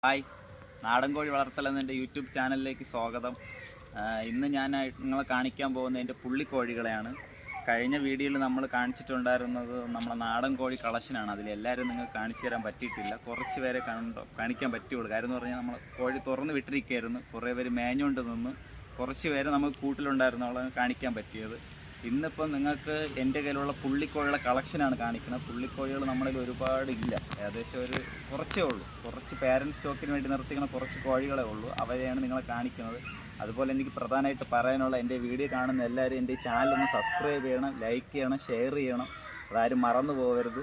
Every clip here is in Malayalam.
ഹായ്, നാടൻ കോഴി വളർത്തൽ എന്ന യൂട്യൂബ് ചാനലിലേക്ക് സ്വാഗതം. ഇന്ന് ഞാൻ നിങ്ങളെ കാണിക്കാൻ പോകുന്നത് എൻ്റെ പുള്ളിക്കോഴികളെയാണ്. കഴിഞ്ഞ വീഡിയോയിൽ നമ്മൾ കാണിച്ചിട്ടുണ്ടായിരുന്നത് നമ്മളെ നാടൻ കോഴി കളക്ഷനാണ്. അതിലെല്ലാവരും നിങ്ങൾക്ക് കാണിച്ചു തരാൻ പറ്റിയിട്ടില്ല. കുറച്ച് പേരെ കാണിക്കാൻ പറ്റുള്ളൂ. കാര്യം എന്ന് പറഞ്ഞാൽ നമ്മൾ കോഴി തുറന്ന് വിട്ടിരിക്കുകയായിരുന്നു. കുറേ പേര് മേഞ്ഞുകൊണ്ട് നിന്ന്, കുറച്ച് പേര് നമുക്ക് കൂട്ടിലുണ്ടായിരുന്നു, അവളെ കാണിക്കാൻ പറ്റിയത്. ഇന്നിപ്പോൾ നിങ്ങൾക്ക് എൻ്റെ കയ്യിലുള്ള പുള്ളിക്കോഴിയുടെ കളക്ഷനാണ് കാണിക്കുന്നത്. പുള്ളിക്കോഴികൾ നമ്മളിൽ ഒരുപാട് ഇല്ല, ഏകദേശം ഒരു കുറച്ചേ ഉള്ളൂ. കുറച്ച് പാരൻറ്റ് സ്റ്റോക്കിന് വേണ്ടി നിർത്തിക്കുന്ന കുറച്ച് കോഴികളെ ഉള്ളൂ, അവരെയാണ് നിങ്ങളെ കാണിക്കുന്നത്. അതുപോലെ എനിക്ക് പ്രധാനമായിട്ട് പറയാനുള്ള, എൻ്റെ വീഡിയോ കാണുന്ന എല്ലാവരും എൻ്റെ ഈ ചാനലൊന്ന് സബ്സ്ക്രൈബ് ചെയ്യണം, ലൈക്ക് ചെയ്യണം, ഷെയർ ചെയ്യണം, അതാരും മറന്നു പോകരുത്.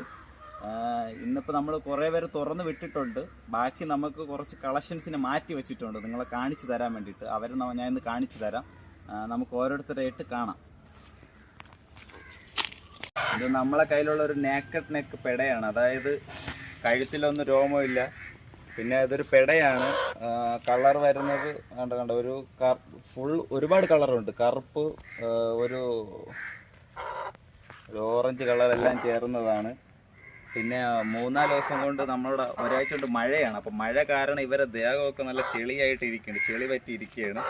ഇന്നിപ്പോൾ നമ്മൾ കുറേ പേര് തുറന്ന് വിട്ടിട്ടുണ്ട്. ബാക്കി നമുക്ക് കുറച്ച് കളക്ഷൻസിനെ മാറ്റി വെച്ചിട്ടുണ്ട് നിങ്ങളെ കാണിച്ചു തരാൻ വേണ്ടിയിട്ട്. അവരെ ഞാൻ ഇന്ന് കാണിച്ചു തരാം. നമുക്ക് ഓരോരുത്തരായിട്ട് കാണാം. ഇത് നമ്മളെ കയ്യിലുള്ള ഒരു നേക്കഡ് നെക്ക് പെടയാണ്. അതായത് കഴുത്തിലൊന്നും രോമമില്ല. പിന്നെ ഇതൊരു പെടയാണ്. കളർ വരുന്നത് കണ്ട ഒരു ഫുൾ ഒരുപാട് കളറുണ്ട്. കറുപ്പ്, ഒരു ഓറഞ്ച് കളർ എല്ലാം ചേർന്നതാണ്. പിന്നെ 3-4 ദിവസം കൊണ്ട് നമ്മളുടെ ഒരാഴ്ച കൊണ്ട് മഴയാണ്. അപ്പം മഴ കാരണം ഇവരെ ദേഹമൊക്കെ നല്ല ചെളിയായിട്ട് ഇരിക്കുകയാണ്, ചെളി പറ്റി ഇരിക്കുകയാണ്.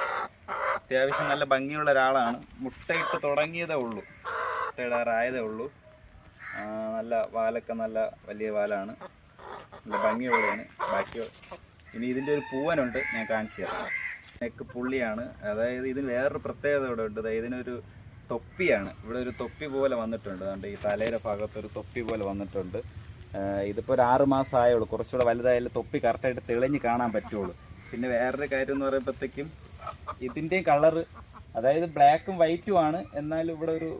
അത്യാവശ്യം നല്ല ഭംഗിയുള്ള ഒരാളാണ്. മുട്ടയിട്ട് തുടങ്ങിയതേ ഉള്ളൂ, മുട്ടയിടാറായതേ ഉള്ളൂ. നല്ല വാലൊക്കെ നല്ല വലിയ വാലാണ്, നല്ല ഭംഗിയുള്ളതാണ്. ബാക്കി ഇനി ഇതിൻ്റെ ഒരു പൂവനുണ്ട്, ഞാൻ കാണിച്ചു തരാം. നെക്ക് പുള്ളിയാണ്. അതായത് ഇതിന് വേറൊരു പ്രത്യേകത ഇവിടെ ഉണ്ട്. ഇതിനൊരു തൊപ്പിയാണ്. ഇവിടെ ഒരു തൊപ്പി പോലെ വന്നിട്ടുണ്ട്. അതുകൊണ്ട് ഈ തലയുടെ ഭാഗത്തൊരു തൊപ്പി പോലെ വന്നിട്ടുണ്ട്. ഇതിപ്പോൾ ഒരു 6 മാസം ആയുള്ളൂ. കുറച്ചുകൂടെ വലുതായാലും തൊപ്പി കറക്റ്റായിട്ട് തെളിഞ്ഞ് കാണാൻ പറ്റുള്ളൂ. പിന്നെ വേറൊരു കാര്യം എന്ന് പറയുമ്പോഴത്തേക്കും ഇതിൻ്റെയും കളറ്, അതായത് ബ്ലാക്കും വൈറ്റും ആണ്. എന്നാലും ഇവിടെ ഒരു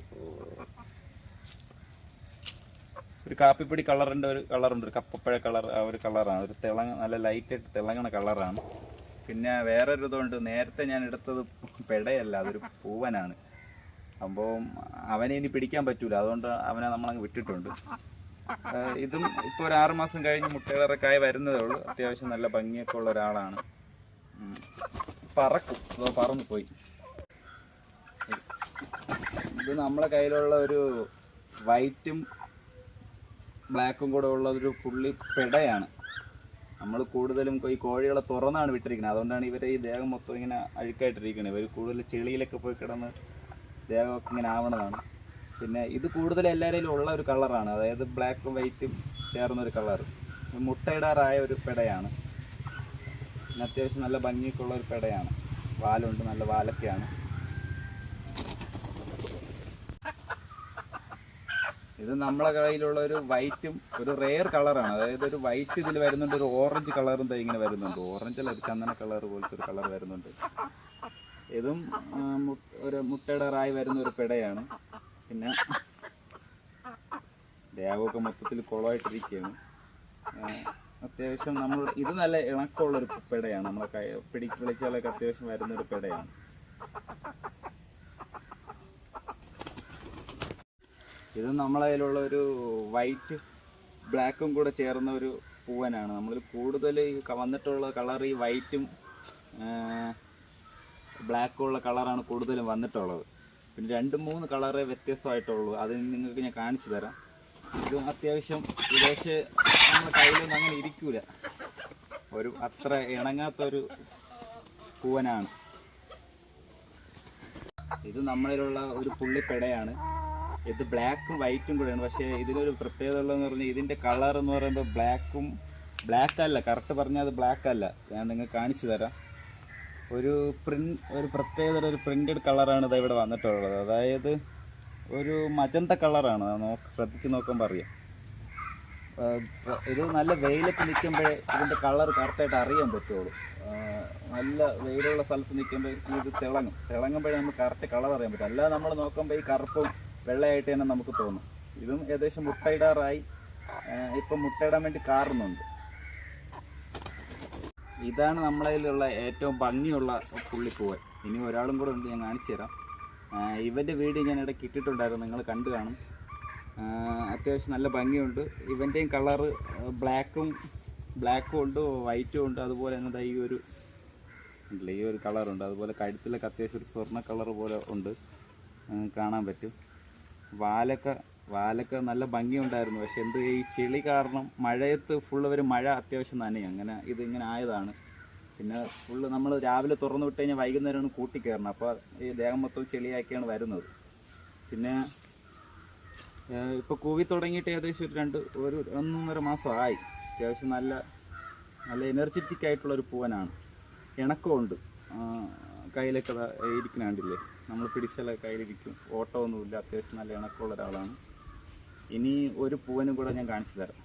കാപ്പിപ്പൊടി കളറിൻ്റെ ഒരു കളറുണ്ട്, ഒരു കപ്പപ്പഴ കളർ. ആ ഒരു കളറാണ്, ഒരു നല്ല ലൈറ്റായിട്ട് തിളങ്ങണ കളറാണ്. പിന്നെ വേറൊരു ഇതുണ്ട്, നേരത്തെ ഞാൻ എടുത്തത് പെടയല്ല, അതൊരു പൂവനാണ്. അപ്പോൾ അവനെ ഇനി പിടിക്കാൻ പറ്റൂല, അതുകൊണ്ട് അവനെ നമ്മളങ്ങ് വിട്ടിട്ടുണ്ട്. ഇതും ഇപ്പോൾ ഒരു 6 മാസം കഴിഞ്ഞ് മുട്ടയിറക്കായി വരുന്നതേ ഉള്ളൂ. അത്യാവശ്യം നല്ല ഭംഗിയൊക്കെ ഉള്ള ഒരാളാണ്. പറക്കും, അതോ പറന്നു പോയി. ഇത് നമ്മളെ കയ്യിലുള്ള ഒരു വൈറ്റും ബ്ലാക്കും കൂടെ ഉള്ളതൊരു പുള്ളി പെടയാണ്. നമ്മൾ കൂടുതലും ഈ കോഴികളെ തുറന്നാണ് വിട്ടിരിക്കുന്നത്. അതുകൊണ്ടാണ് ഇവരെ ഈ ദേഹം മൊത്തം ഇങ്ങനെ അഴുക്കായിട്ടിരിക്കുന്നത്. ഇവർ കൂടുതൽ ചെളിയിലൊക്കെ പോയി കിടന്ന് ദേഹമൊക്കെ ഇങ്ങനെ ആവണതാണ്. പിന്നെ ഇത് കൂടുതൽ എല്ലാവരും ഉള്ള ഒരു കളറാണ്, അതായത് ബ്ലാക്കും വൈറ്റും ചേർന്നൊരു കളർ. മുട്ടയിടാറായ ഒരു പെടയാണ്. പിന്നെ അത്യാവശ്യം നല്ല ഭംഗിയൊക്കെ ഉള്ള ഒരു പെടയാണ്. വാലുണ്ട്, നല്ല വാലൊക്കെയാണ്. ഇത് നമ്മളെ കയ്യിലുള്ള ഒരു വൈറ്റും ഒരു റെയർ കളറാണ്. അതായത് ഒരു വൈറ്റ് ഇതിൽ വരുന്നുണ്ട്, ഒരു ഓറഞ്ച് കളറും ഇങ്ങനെ വരുന്നുണ്ട്. ഓറഞ്ചല്ല, ഒരു ചന്ദന കളർ പോലത്തെ ഒരു കളർ വരുന്നുണ്ട്. ഇതും ഒരു മുട്ടയിടാറായി വരുന്ന ഒരു പെടയാണ്. പിന്നെ ദേഹമൊക്കെ മൊത്തത്തിൽ കുളമായിട്ടിരിക്കുകയാണ്. അത്യാവശ്യം ഇത് നല്ല ഇണക്കമുള്ളൊരു പെടയാണ്. നമ്മളെ വിളിച്ചാലൊക്കെ അത്യാവശ്യം വരുന്നൊരു പെടയാണ്. ഇത് നമ്മളെ കയ്യിലുള്ള ഒരു വൈറ്റ് ബ്ലാക്കും കൂടെ ചേർന്ന ഒരു പൂവനാണ്. നമ്മൾ കൂടുതൽ വന്നിട്ടുള്ള കളർ ഈ വൈറ്റും ബ്ലാക്കും ഉള്ള കളറാണ് കൂടുതലും വന്നിട്ടുള്ളത്. പിന്നെ 2-3 കളറേ വ്യത്യസ്തമായിട്ടുള്ളൂ. അത് നിങ്ങൾക്ക് ഞാൻ കാണിച്ചു തരാം. ഇതും അത്യാവശ്യം വിദേശ നമ്മുടെ കയ്യിലൊന്നും അങ്ങനെ ഇരിക്കൂല, ഒരു അത്ര ഇണങ്ങാത്തൊരു പൂവനാണ്. ഇത് നമ്മളിലുള്ള ഒരു പുള്ളിപ്പെടയാണ്. ഇത് ബ്ലാക്കും വൈറ്റും കൂടെയാണ്. പക്ഷേ ഇതിനൊരു പ്രത്യേകത ഉള്ളതെന്ന് പറഞ്ഞാൽ ഇതിൻ്റെ കളർ എന്ന് പറയുമ്പോൾ ബ്ലാക്കല്ല, കറക്റ്റ് പറഞ്ഞാൽ അത് ബ്ലാക്കല്ല. ഞാൻ നിങ്ങൾക്ക് കാണിച്ചു തരാം. ഒരു പ്രത്യേകത, ഒരു പ്രിന്റഡ് കളറാണ് ഇത് ഇവിടെ വന്നിട്ടുള്ളത്. അതായത് ഒരു മജന്ത കളറാണ്. ശ്രദ്ധിച്ച് നോക്കുമ്പോൾ അറിയാം. ഇത് നല്ല വെയിലത്ത് നിൽക്കുമ്പോഴേ ഇതിൻ്റെ കളർ കറക്റ്റായിട്ട് അറിയാൻ പറ്റുള്ളൂ. നല്ല വെയിലുള്ള സ്ഥലത്ത് നിൽക്കുമ്പോൾ ഇത് തിളങ്ങുമ്പോഴേ നമുക്ക് കറക്റ്റ് കളർ അറിയാൻ പറ്റും. അല്ലാതെ നമ്മൾ നോക്കുമ്പോൾ ഈ കറുപ്പും വെള്ളയായിട്ട് തന്നെ നമുക്ക് തോന്നും. ഇതും ഏകദേശം മുട്ടയിടാറായി, ഇപ്പം മുട്ടയിടാൻ വേണ്ടി കാറുന്നുണ്ട്. ഇതാണ് നമ്മളതിലുള്ള ഏറ്റവും ഭംഗിയുള്ള പുള്ളിപ്പൂവൻ. ഇനി ഒരാളും കൂടെ ഉണ്ട്, ഞാൻ കാണിച്ചു തരാം. ഇവൻ്റെ വീഡിയോ ഞാൻ ഇടയ്ക്ക് ഇട്ടിട്ടുണ്ടായിരുന്നു, നിങ്ങൾ കണ്ടു കാണും. അത്യാവശ്യം നല്ല ഭംഗിയുണ്ട്. ഇവൻ്റെയും കളറ് ബ്ലാക്കും ഉണ്ട്, വൈറ്റും ഉണ്ട്. അതുപോലെ തന്നെ ഈ ഒരു കളറുണ്ട്. അതുപോലെ കഴുത്തിലൊക്കെ അത്യാവശ്യം ഒരു സ്വർണ്ണ കളർ പോലെ ഉണ്ട്, കാണാൻ പറ്റും. വാലൊക്കെ വാലൊക്കെ നല്ല ഭംഗിയുണ്ടായിരുന്നു. പക്ഷെ എന്ത് ഈ ചെളി കാരണം മഴയത്ത് ഫുള്ള് ഒരു മഴ അത്യാവശ്യം നനയും, അങ്ങനെ ഇതിങ്ങനെ ആയതാണ്. പിന്നെ ഫുള്ള് നമ്മൾ രാവിലെ തുറന്നു വിട്ട് കഴിഞ്ഞാൽ വൈകുന്നേരമാണ് കൂട്ടി കയറണം. അപ്പോൾ ഈ ദേഹം മൊത്തം ചെളിയാക്കിയാണ് വരുന്നത്. പിന്നെ ഇപ്പോൾ കൂവി തുടങ്ങിയിട്ട് ഏകദേശം ഒരു 1.5 മാസമായി. അത്യാവശ്യം നല്ല എനർജറ്റിക് ആയിട്ടുള്ളൊരു പൂവനാണ്. ഇണക്കമുണ്ട്, കയ്യിലൊക്കെ ഇരിക്കുന്നുണ്ടില്ലേ, നമ്മൾ പിടിച്ചാൽ കയ്യിലിരിക്കും, ഓട്ടമൊന്നുമില്ല, അത്യാവശ്യം നല്ല ഇണക്കമുള്ള ഒരാളാണ്. ഇനി ഒരു പൂവനും കൂടെ ഞാൻ കാണിച്ചു തരാം.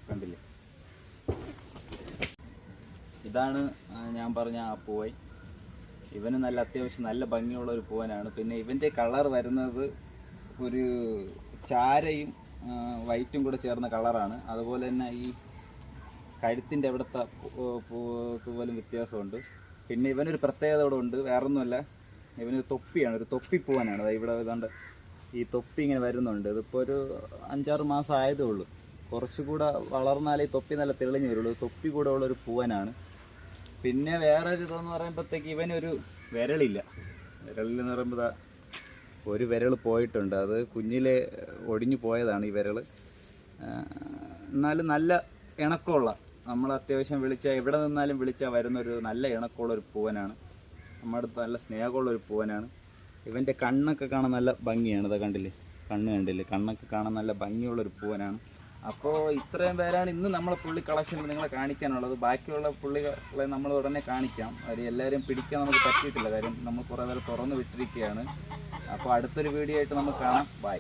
കണ്ടില്ലേ, ഇതാണ് ഞാൻ പറഞ്ഞ ആ പൂവൻ. ഇവന് അത്യാവശ്യം നല്ല ഭംഗിയുള്ള ഒരു പൂവനാണ്. പിന്നെ ഇവൻ്റെ കളർ വരുന്നത് ഒരു ചാരയും വൈറ്റും കൂടെ ചേർന്ന കളറാണ്. അതുപോലെ തന്നെ ഈ കഴുത്തിൻ്റെ അവിടുത്തെ പൂവലും വ്യത്യാസമുണ്ട്. പിന്നെ ഇവനൊരു പ്രത്യേകത ഇവിടെ ഉണ്ട്, വേറൊന്നുമല്ല, ഇവനൊരു തൊപ്പിയാണ്, ഒരു തൊപ്പിപ്പൂവനാണ്. അതായത് ഇവിടെ ഏതാണ്ട് ഈ തൊപ്പി ഇങ്ങനെ വരുന്നുണ്ട്. ഇതിപ്പോൾ ഒരു 5-6 മാസം ആയതേ ഉള്ളൂ. കുറച്ചുകൂടെ വളർന്നാലേ ഈ തൊപ്പി നല്ല തെളിഞ്ഞു വരുള്ളൂ. തൊപ്പി കൂടെ ഉള്ളൊരു പൂവനാണ്. പിന്നെ വേറൊരു ഇതെന്ന് പറയുമ്പോഴത്തേക്ക് ഇവനൊരു വിരളില്ല. വിരളിലെന്ന് പറയുമ്പോൾ ഒരു വിരൽ പോയിട്ടുണ്ട്, അത് കുഞ്ഞിലെ ഒടിഞ്ഞു പോയതാണ് ഈ വിരൽ. എന്നാലും നല്ല ഇണക്കമുള്ള, നമ്മൾ അത്യാവശ്യം വിളിച്ചാൽ എവിടെ നിന്നാലും വിളിച്ചാൽ വരുന്നൊരു നല്ല ഇണക്കമുള്ളൊരു പൂവനാണ്. നമ്മുടെ അടുത്ത് നല്ല സ്നേഹമുള്ളൊരു പൂവനാണ്. ഇവൻ്റെ കണ്ണൊക്കെ കാണാൻ നല്ല ഭംഗിയാണ്. ഇതാ കണ്ടില്ലേ, കണ്ണ് കണ്ടില്ലേ, കണ്ണൊക്കെ കാണാൻ നല്ല ഭംഗിയുള്ളൊരു പൂവനാണ്. അപ്പോൾ ഇത്രയും പേരാണ് ഇന്ന് നമ്മളെ പുള്ളി കളക്ഷനിൽ നിങ്ങളെ കാണിക്കാനുള്ളത്. ബാക്കിയുള്ള പുള്ളികളെ നമ്മൾ ഉടനെ കാണിക്കാം. അവർ എല്ലാവരും പിടിക്കാൻ നമുക്ക് പറ്റിയിട്ടില്ല, കാര്യം നമ്മൾ കുറേ പേര് തുറന്നു വിട്ടിരിക്കുകയാണ്. അപ്പോൾ അടുത്തൊരു വീഡിയോ ആയിട്ട് നമുക്ക് കാണാം. ബൈ.